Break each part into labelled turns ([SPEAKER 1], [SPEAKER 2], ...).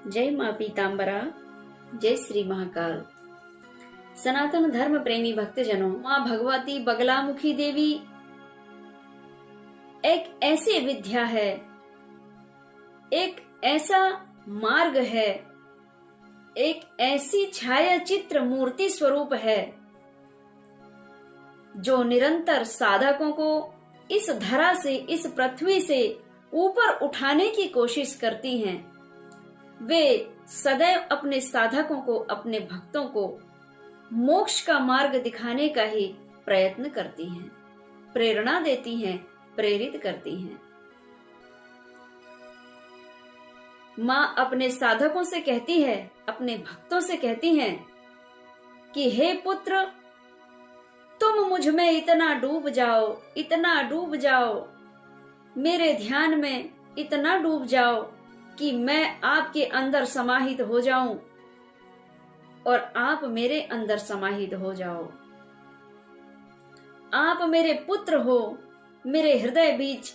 [SPEAKER 1] जय माँ पीताम्बरा, जय श्री महाकाल। सनातन धर्म प्रेमी भक्तजनों, माँ भगवती बगलामुखी देवी एक ऐसी विद्या है, एक ऐसा मार्ग है, एक ऐसी छाया चित्र मूर्ति स्वरूप है जो निरंतर साधकों को इस धरा से, इस पृथ्वी से ऊपर उठाने की कोशिश करती हैं। वे सदैव अपने साधकों को, अपने भक्तों को मोक्ष का मार्ग दिखाने का ही प्रयत्न करती हैं, प्रेरणा देती हैं, प्रेरित करती हैं। माँ अपने साधकों से कहती है, अपने भक्तों से कहती हैं कि हे पुत्र, तुम मुझ में इतना डूब जाओ, इतना डूब जाओ, मेरे ध्यान में इतना डूब जाओ कि मैं आपके अंदर समाहित हो जाऊं और आप मेरे अंदर समाहित हो जाओ। आप मेरे पुत्र हो, मेरे हृदय बीच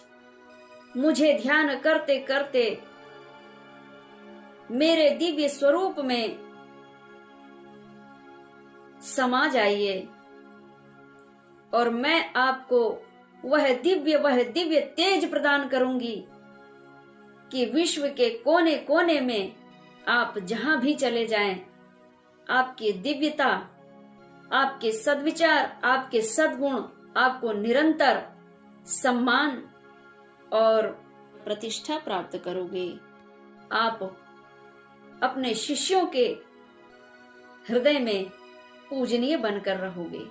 [SPEAKER 1] मुझे ध्यान करते करते मेरे दिव्य स्वरूप में समा जाइए और मैं आपको वह दिव्य तेज प्रदान करूंगी कि विश्व के कोने कोने में आप जहां भी चले जाएं, आपकी दिव्यता, आपके सद्विचार, आपके सद्गुण आपको निरंतर सम्मान और प्रतिष्ठा प्राप्त करोगे। आप अपने शिष्यों के हृदय में पूजनीय बनकर रहोगे।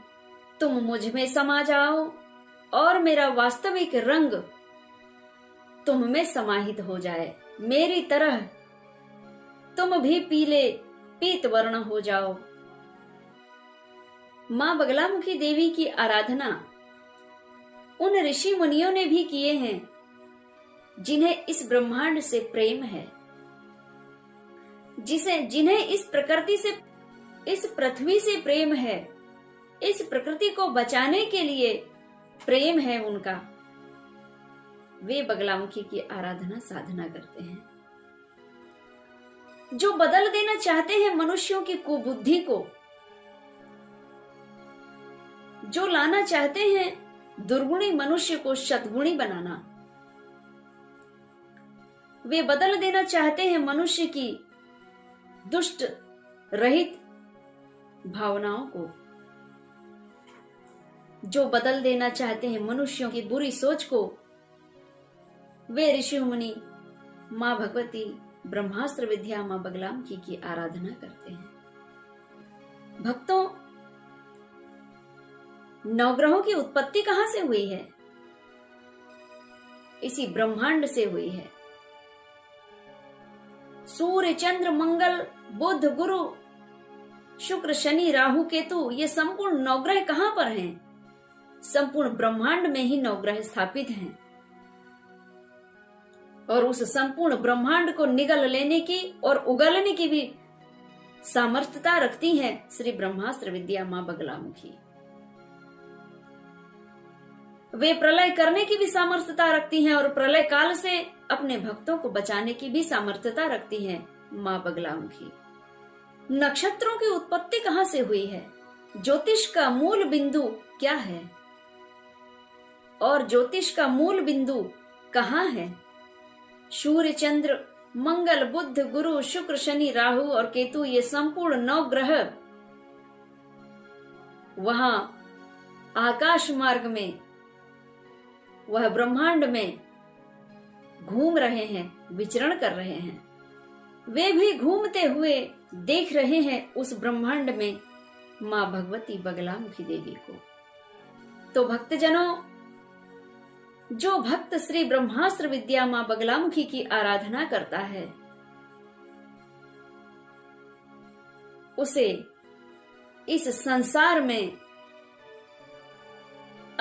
[SPEAKER 1] तुम मुझ में समा जाओ और मेरा वास्तविक रंग तुम में समाहित हो जाए। मेरी तरह तुम भी पीले पीत वर्ण हो जाओ। माँ बगलामुखी देवी की आराधना उन ऋषि मुनियों ने भी किए हैं जिन्हें इस ब्रह्मांड से प्रेम है, जिन्हें इस प्रकृति से, इस पृथ्वी से प्रेम है, इस प्रकृति को बचाने के लिए प्रेम है उनका। वे बगलामुखी की आराधना साधना करते हैं, जो बदल देना चाहते हैं मनुष्यों की कुबुद्धि को, जो लाना चाहते हैं दुर्गुणी मनुष्य को सद्गुणी बनाना। वे बदल देना चाहते हैं मनुष्य की दुष्ट रहित भावनाओं को, जो बदल देना चाहते हैं मनुष्यों की बुरी सोच को। वे ऋषि मुनि माँ भगवती ब्रह्मास्त्र विद्या माँ बगलामुखी की आराधना करते हैं। भक्तों, नवग्रहों की उत्पत्ति कहां से हुई है? इसी ब्रह्मांड से हुई है। सूर्य, चंद्र, मंगल, बुध, गुरु, शुक्र, शनि, राहु, केतु, ये संपूर्ण नवग्रह कहां पर हैं? संपूर्ण ब्रह्मांड में ही नवग्रह स्थापित हैं और उस संपूर्ण ब्रह्मांड को निगल लेने की और उगलने की भी सामर्थ्यता रखती है श्री ब्रह्मास्त्र विद्या माँ बगलामुखी। वे प्रलय करने की भी सामर्थ्यता रखती हैं और प्रलय काल से अपने भक्तों को बचाने की भी सामर्थ्यता रखती है माँ बगलामुखी। नक्षत्रों की उत्पत्ति कहां से हुई है? ज्योतिष का मूल बिंदु क्या है और ज्योतिष का मूल बिंदु कहां है? सूर्य, चंद्र, मंगल, बुध, गुरु, शुक्र, शनि, राहु और केतु, ये संपूर्ण नौ ग्रह वहां आकाश मार्ग में, वह ब्रह्मांड में घूम रहे हैं, विचरण कर रहे हैं। वे भी घूमते हुए देख रहे हैं उस ब्रह्मांड में माँ भगवती बगलामुखी देवी को। तो भक्तजनों, जो भक्त श्री ब्रह्मास्त्र विद्या माँ बगलामुखी की आराधना करता है, उसे इस संसार में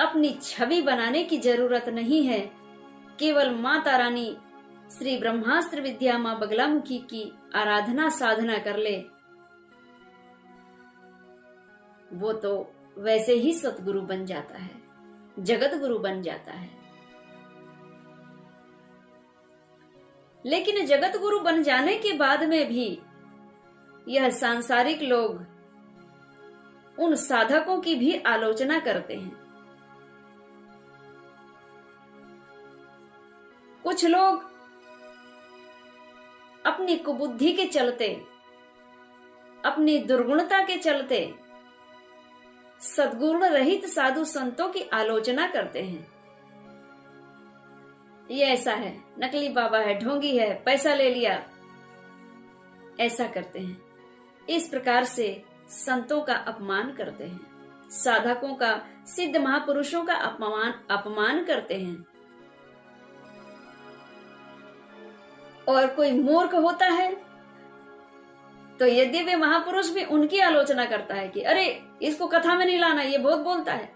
[SPEAKER 1] अपनी छवि बनाने की जरूरत नहीं है। केवल माता रानी श्री ब्रह्मास्त्र विद्या माँ बगलामुखी की आराधना साधना कर ले, वो तो वैसे ही सतगुरु बन जाता है, जगत गुरु बन जाता है। लेकिन जगत गुरु बन जाने के बाद में भी यह सांसारिक लोग उन साधकों की भी आलोचना करते हैं। कुछ लोग अपनी कुबुद्धि के चलते, अपनी दुर्गुणता के चलते सद्गुण रहित साधु संतों की आलोचना करते हैं। ये ऐसा है, नकली बाबा है, ढोंगी है, पैसा ले लिया, ऐसा करते हैं। इस प्रकार से संतों का अपमान करते हैं, साधकों का, सिद्ध महापुरुषों का अपमान करते हैं। और कोई मूर्ख होता है तो यदि वे महापुरुष भी उनकी आलोचना करता है कि अरे इसको कथा में नहीं लाना, ये बहुत बोलता है,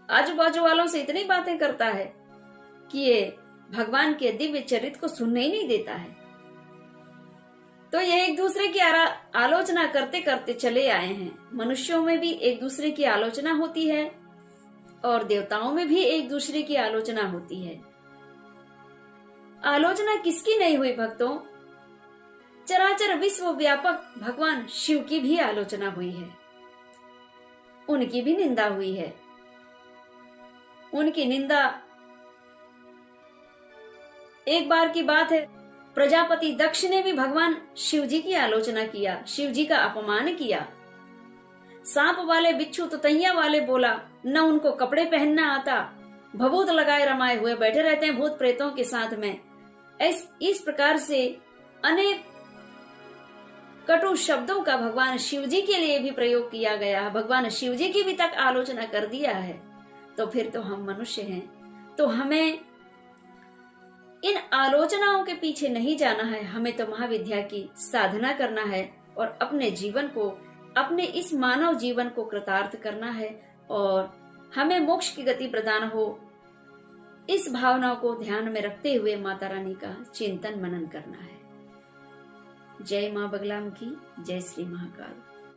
[SPEAKER 1] आजू बाजू वालों से इतनी बातें करता है कि ये भगवान के दिव्य चरित्र को सुनने ही नहीं देता है। तो ये एक दूसरे की आलोचना करते करते चले आए हैं। मनुष्यों में भी एक दूसरे की आलोचना होती है और देवताओं में भी एक दूसरे की आलोचना होती है। आलोचना किसकी नहीं हुई भक्तों? चराचर विश्व व्यापक भगवान शिव की भी आलोचना हुई है, उनकी भी निंदा हुई है। उनकी निंदा, एक बार की बात है, प्रजापति दक्ष ने भी भगवान शिव जी की आलोचना किया, शिव जी का अपमान किया। सांप वाले, बिच्छू तुतैया वाले बोला, न उनको कपड़े पहनना आता, भभूत लगाए रमाए हुए बैठे रहते हैं भूत प्रेतों के साथ में। इस प्रकार से अनेक कटु शब्दों का भगवान शिव जी के लिए भी प्रयोग किया गया है। भगवान शिव जी की भी तक आलोचना कर दिया है। तो फिर तो हम मनुष्य हैं, तो हमें इन आलोचनाओं के पीछे नहीं जाना है। हमें तो महाविद्या की साधना करना है और अपने जीवन को, अपने इस मानव जीवन को कृतार्थ करना है और हमें मोक्ष की गति प्रदान हो, इस भावना को ध्यान में रखते हुए माता रानी का चिंतन मनन करना है। जय मां बगलामुखी, जय श्री महाकाल।